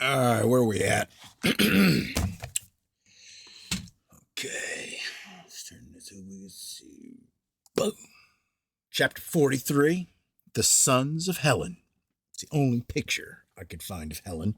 Where are we at? Okay. Let's turn this over. Let's see. Boom. Chapter 43 The Sons of Helen. It's the only picture I could find of Helen.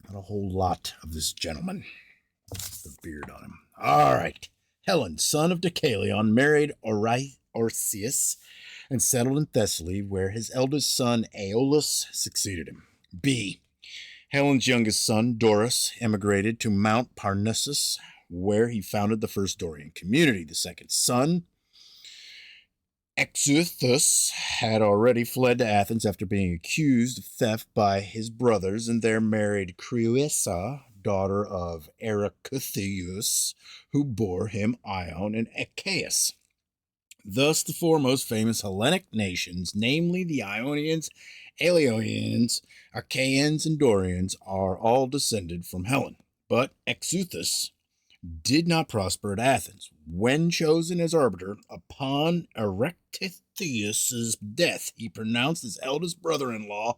Not a whole lot of this gentleman. The beard on him. All right. Helen, son of Deucalion, married Orseus and settled in Thessaly, where his eldest son Aeolus succeeded him. B. Helen's youngest son, Doris, emigrated to Mount Parnassus, where he founded the first Dorian community. The second son, Exuthus, had already fled to Athens after being accused of theft by his brothers, and there married Creusa, daughter of Arachuthius, who bore him Ion and Achaeus. Thus, the four most famous Hellenic nations, namely the Ionians, Aeolians, Achaeans, and Dorians, are all descended from Helen. But Exuthus did not prosper at Athens. When chosen as arbiter, upon Arachithius' death, he pronounced his eldest brother-in-law,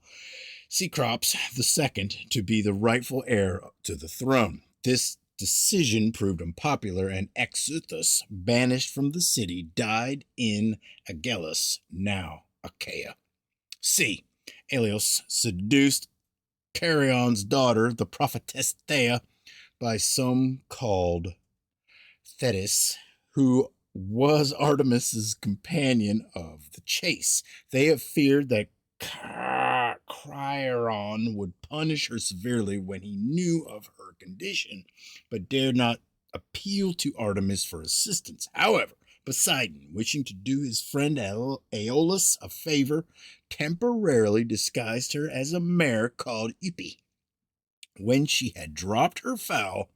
Cecrops II, to be the rightful heir to the throne. This decision proved unpopular, and Exuthus, banished from the city, died in Agelus, now Achaia. C. Aelius seduced Carion's daughter, the prophetess Thea, by some called Thetis, who was Artemis's companion of the chase. Thea feared that Cryon would punish her severely when he knew of her condition, but dared not appeal to Artemis for assistance. However, Poseidon, wishing to do his friend Aeolus a favor, temporarily disguised her as a mare called Ippy. When she had dropped her foal,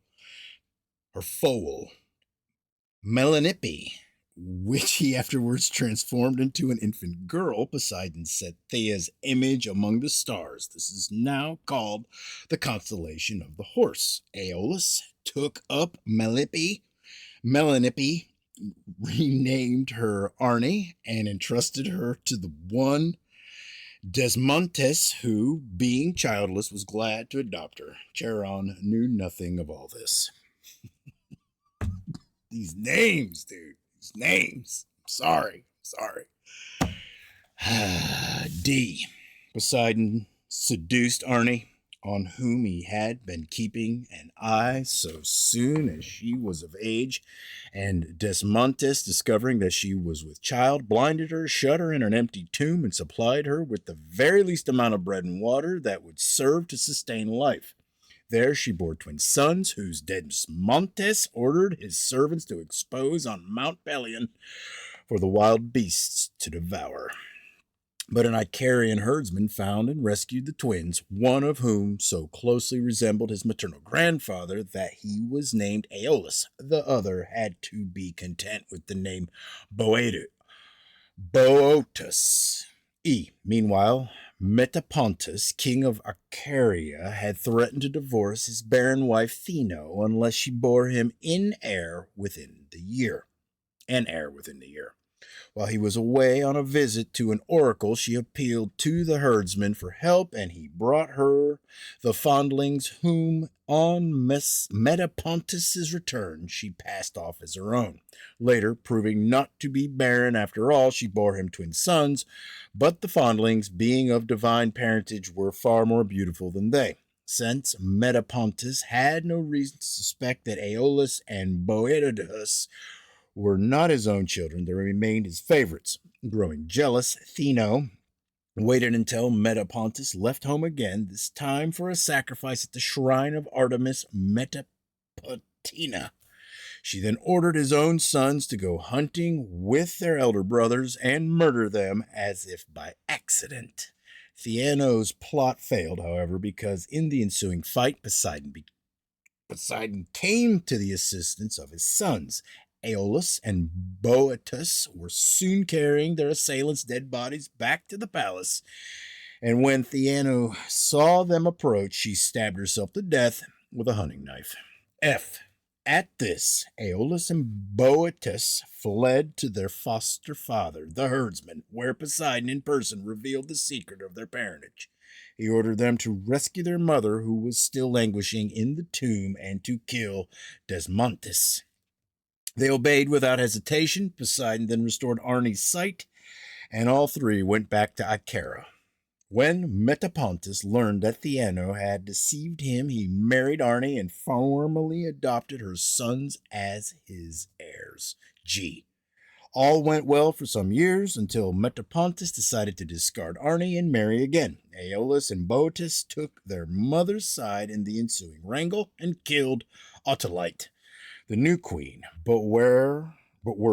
Melanippe, which he afterwards transformed into an infant girl, Poseidon set Thea's image among the stars. This is now called the constellation of the Horse. Aeolus took up Melanippe, renamed her Arne, and entrusted her to the one Desmontes, who, being childless, was glad to adopt her. Charon knew nothing of all this. These names, dude. These names. Sorry. D. Poseidon seduced Arne, on whom he had been keeping an eye so soon as she was of age, and Desmontes, discovering that she was with child, blinded her, shut her in an empty tomb, and supplied her with the very least amount of bread and water that would serve to sustain life. There she bore twin sons, whose Desmontes ordered his servants to expose on Mount Pelion for the wild beasts to devour. But an Icarian herdsman found and rescued the twins, one of whom so closely resembled his maternal grandfather that he was named Aeolus. The other had to be content with the name Boeotus. Meanwhile, Metapontus, king of Arcaria, had threatened to divorce his barren wife Theno unless she bore him an heir within the year. While he was away on a visit to an oracle, she appealed to the herdsman for help, and he brought her the fondlings whom, on Metapontus's return, she passed off as her own. Later, proving not to be barren after all, she bore him twin sons, but the fondlings, being of divine parentage, were far more beautiful than they. Since Metapontus had no reason to suspect that Aeolus and Boeotus were not his own children, they remained his favorites. Growing jealous, Theno waited until Metapontus left home again, this time for a sacrifice at the shrine of Artemis Metapotina. She then ordered his own sons to go hunting with their elder brothers and murder them as if by accident. Theano's plot failed, however, because in the ensuing fight, Poseidon came to the assistance of his sons. Aeolus and Boeotus were soon carrying their assailants' dead bodies back to the palace, and when Theano saw them approach, she stabbed herself to death with a hunting knife. F. At this, Aeolus and Boeotus fled to their foster father, the herdsman, where Poseidon in person revealed the secret of their parentage. He ordered them to rescue their mother, who was still languishing in the tomb, and to kill Desmontes. They obeyed without hesitation. Poseidon then restored Arne's sight, and all three went back to Icara. When Metapontus learned that Theano had deceived him, he married Arne and formally adopted her sons as his heirs. G. All went well for some years until Metapontus decided to discard Arne and marry again. Aeolus and Boetus took their mother's side in the ensuing wrangle and killed Autolyte, the new queen, but were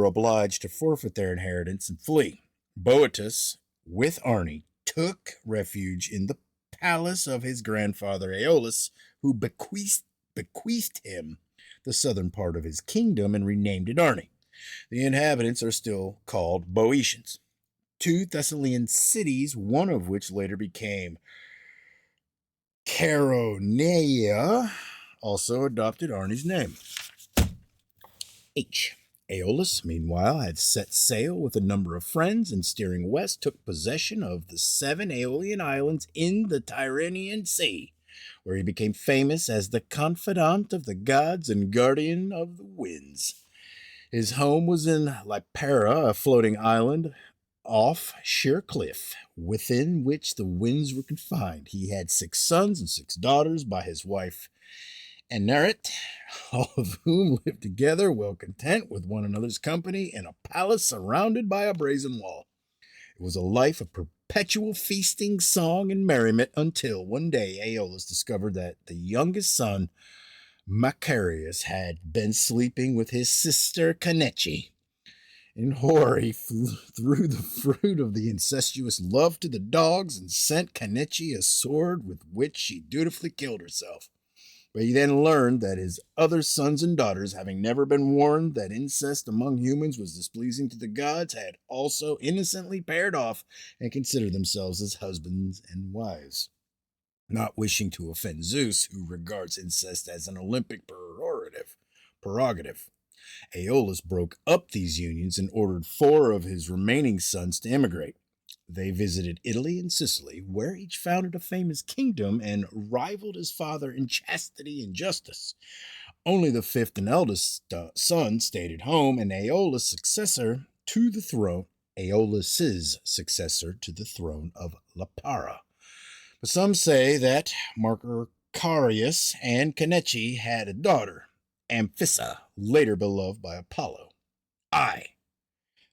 obliged to forfeit their inheritance and flee. Boetus, with Arne, took refuge in the palace of his grandfather Aeolus, who bequeathed him the southern part of his kingdom and renamed it Arne. The inhabitants are still called Boeotians. 2 Thessalian cities, one of which later became Chaeronea, also adopted Arne's name. H. Aeolus, meanwhile, had set sail with a number of friends and, steering west, took possession of the 7 Aeolian islands in the Tyrrhenian Sea, where he became famous as the confidant of the gods and guardian of the winds. His home was in Lipara, a floating island off sheer cliff, within which the winds were confined. He had 6 sons and 6 daughters by his wife Enerit, all of whom lived together, well content with one another's company, in a palace surrounded by a brazen wall. It was a life of perpetual feasting, song, and merriment until one day Aeolus discovered that the youngest son, Macarius, had been sleeping with his sister Canechi. In horror, he threw the fruit of the incestuous love to the dogs and sent Canechi a sword with which she dutifully killed herself. But he then learned that his other sons and daughters, having never been warned that incest among humans was displeasing to the gods, had also innocently paired off and considered themselves as husbands and wives. Not wishing to offend Zeus, who regards incest as an Olympic prerogative, Aeolus broke up these unions and ordered 4 of his remaining sons to emigrate. They visited Italy and Sicily, where each founded a famous kingdom and rivaled his father in chastity and justice. Only the 5th and eldest son stayed at home, and Aeolus' successor to the throne of Lipara. But some say that Macarius and Canechi had a daughter, Amphissa, later beloved by Apollo.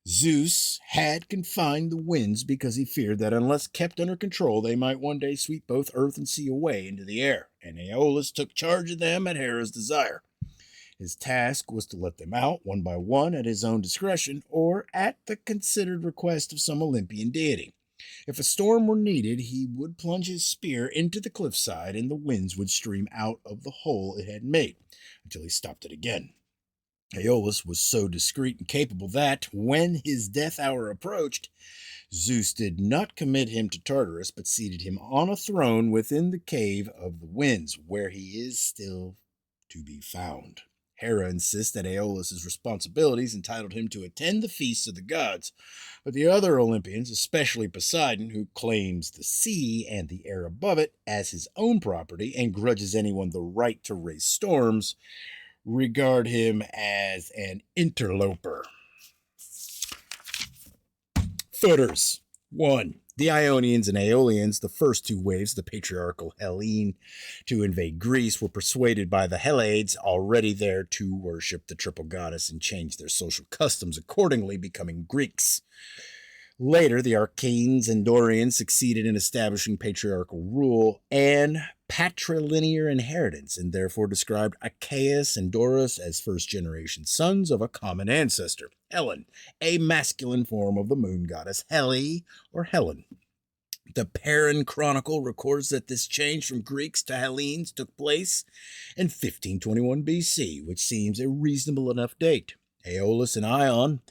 Zeus had confined the winds because he feared that unless kept under control, they might one day sweep both earth and sea away into the air, and Aeolus took charge of them at Hera's desire. His task was to let them out one by one at his own discretion or at the considered request of some Olympian deity. If a storm were needed, he would plunge his spear into the cliffside and the winds would stream out of the hole it had made until he stopped it again. Aeolus was so discreet and capable that, when his death hour approached, Zeus did not commit him to Tartarus, but seated him on a throne within the cave of the winds, where he is still to be found. Hera insists that Aeolus' responsibilities entitled him to attend the feasts of the gods, but the other Olympians, especially Poseidon, who claims the sea and the air above it as his own property and grudges anyone the right to raise storms, regard him as an interloper. Footers. 1. The Ionians and Aeolians, the first 2 waves, the patriarchal Hellene, to invade Greece, were persuaded by the Hellades, already there, to worship the triple goddess and change their social customs accordingly, becoming Greeks. Later, the Archaeans and Dorians succeeded in establishing patriarchal rule and patrilinear inheritance, and therefore described Achaeus and Doris as first-generation sons of a common ancestor, Helen, a masculine form of the moon goddess Helle or Helen. The Perrin Chronicle records that this change from Greeks to Hellenes took place in 1521 BC, which seems a reasonable enough date. Aeolus and Ion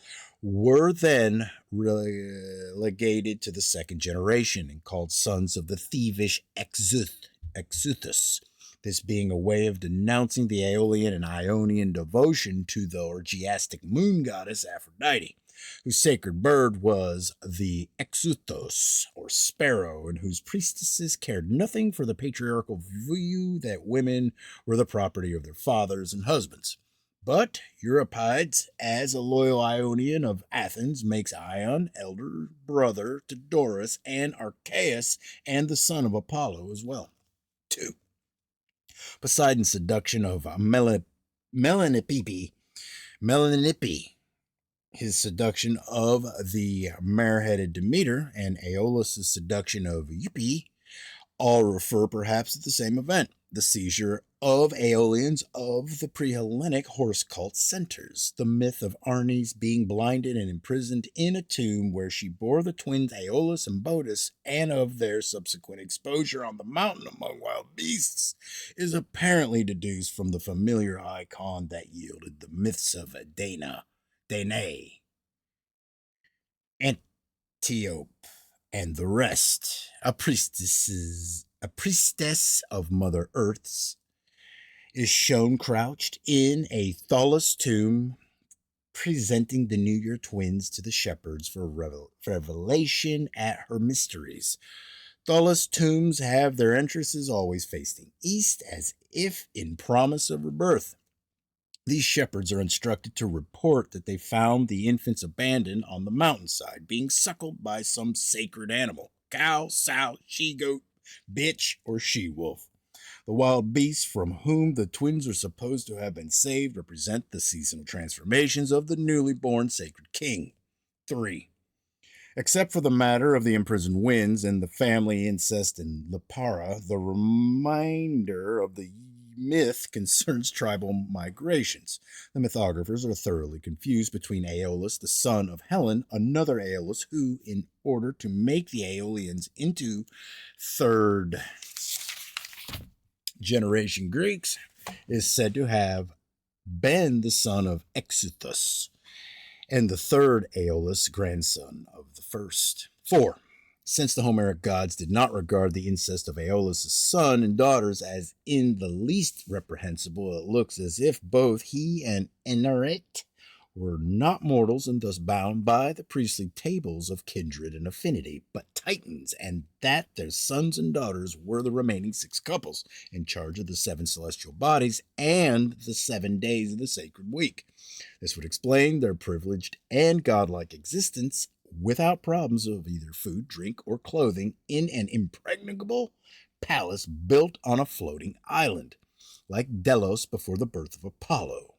were then relegated to the second generation and called sons of the thievish Exuthus, this being a way of denouncing the Aeolian and Ionian devotion to the orgiastic moon goddess Aphrodite. whose sacred bird was the Exuthos, or sparrow, and whose priestesses cared nothing for the patriarchal view that women were the property of their fathers and husbands. But Euripides, as a loyal Ionian of Athens, makes Ion elder brother to Doris and Archaeus and the son of Apollo as well. 2. Poseidon's seduction of Melanippe, his seduction of the mare-headed Demeter, and Aeolus' seduction of Eupe all refer perhaps to the same event, the seizure of Aeolians of the pre-Hellenic horse cult centers, the myth of Arnes being blinded and imprisoned in a tomb where she bore the twins Aeolus and Botus, and of their subsequent exposure on the mountain among wild beasts, is apparently deduced from the familiar icon that yielded the myths of Danae, Antiope, and the rest. A priestess of Mother Earth's is shown crouched in a thallus tomb, presenting the New Year twins to the shepherds for revelation at her mysteries. Thallus tombs have their entrances always facing east, as if in promise of rebirth. These shepherds are instructed to report that they found the infants abandoned on the mountainside, being suckled by some sacred animal: cow, sow, she-goat, bitch, or she-wolf. The wild beasts from whom the twins are supposed to have been saved represent the seasonal transformations of the newly born sacred king. 3. Except for the matter of the imprisoned winds and the family incest in Lipara, the remainder of the myth concerns tribal migrations. The mythographers are thoroughly confused between Aeolus, the son of Helen, another Aeolus who, in order to make the Aeolians into third generation Greeks, is said to have been the son of Exuthus, and the third Aeolus, grandson of the first. 4. Since the Homeric gods did not regard the incest of Aeolus' son and daughters as in the least reprehensible, it looks as if both he and Enarete were not mortals and thus bound by the priestly tables of kindred and affinity, but Titans, and that their sons and daughters were the remaining 6 couples in charge of the 7 celestial bodies and the 7 days of the sacred week. This would explain their privileged and godlike existence without problems of either food, drink, or clothing in an impregnable palace built on a floating island, like Delos before the birth of Apollo.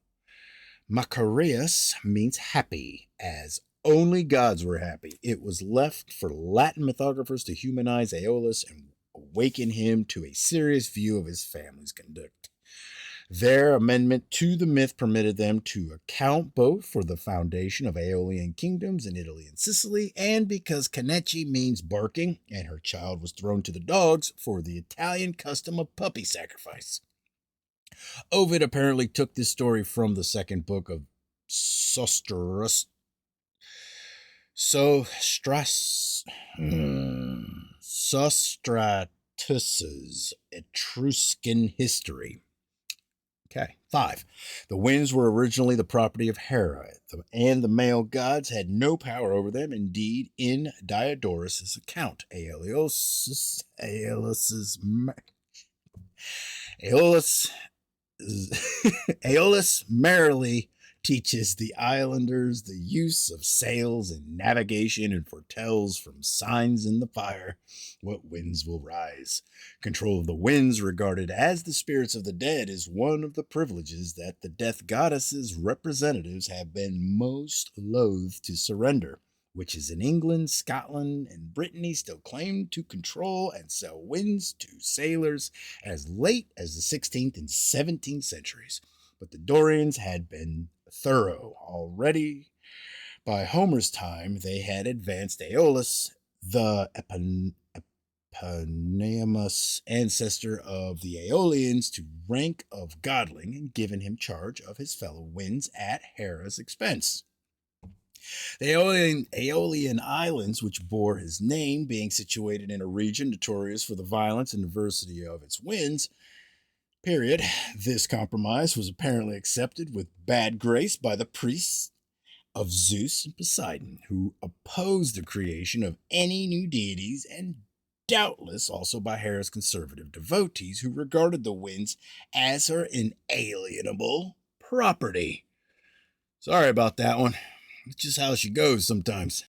Macarius means happy, as only gods were happy. It was left for Latin mythographers to humanize Aeolus and awaken him to a serious view of his family's conduct. Their amendment to the myth permitted them to account both for the foundation of Aeolian kingdoms in Italy and Sicily, and because Canecchi means barking, and her child was thrown to the dogs, for the Italian custom of puppy sacrifice. Ovid apparently took this story from the second book of Sostratus's Etruscan history. Okay. 5. The winds were originally the property of Hera, and the male gods had no power over them. Indeed, in Diodorus' account, Aeolus merrily teaches the islanders the use of sails and navigation, and foretells from signs in the fire what winds will rise. Control of the winds, regarded as the spirits of the dead, is one of the privileges that the death goddess's representatives have been most loath to surrender. Witches in England, Scotland, and Brittany still claimed to control and sell winds to sailors as late as the 16th and 17th centuries. But the Dorians had been thorough. Already by Homer's time, they had advanced Aeolus, the eponymous ancestor of the Aeolians, to rank of godling, and given him charge of his fellow winds at Hera's expense. The Aeolian Islands, which bore his name, being situated in a region notorious for the violence and diversity of its winds, period. This compromise was apparently accepted with bad grace by the priests of Zeus and Poseidon, who opposed the creation of any new deities, and doubtless also by Hera's conservative devotees who regarded the winds as her inalienable property. Sorry about that one. It's just how she goes sometimes.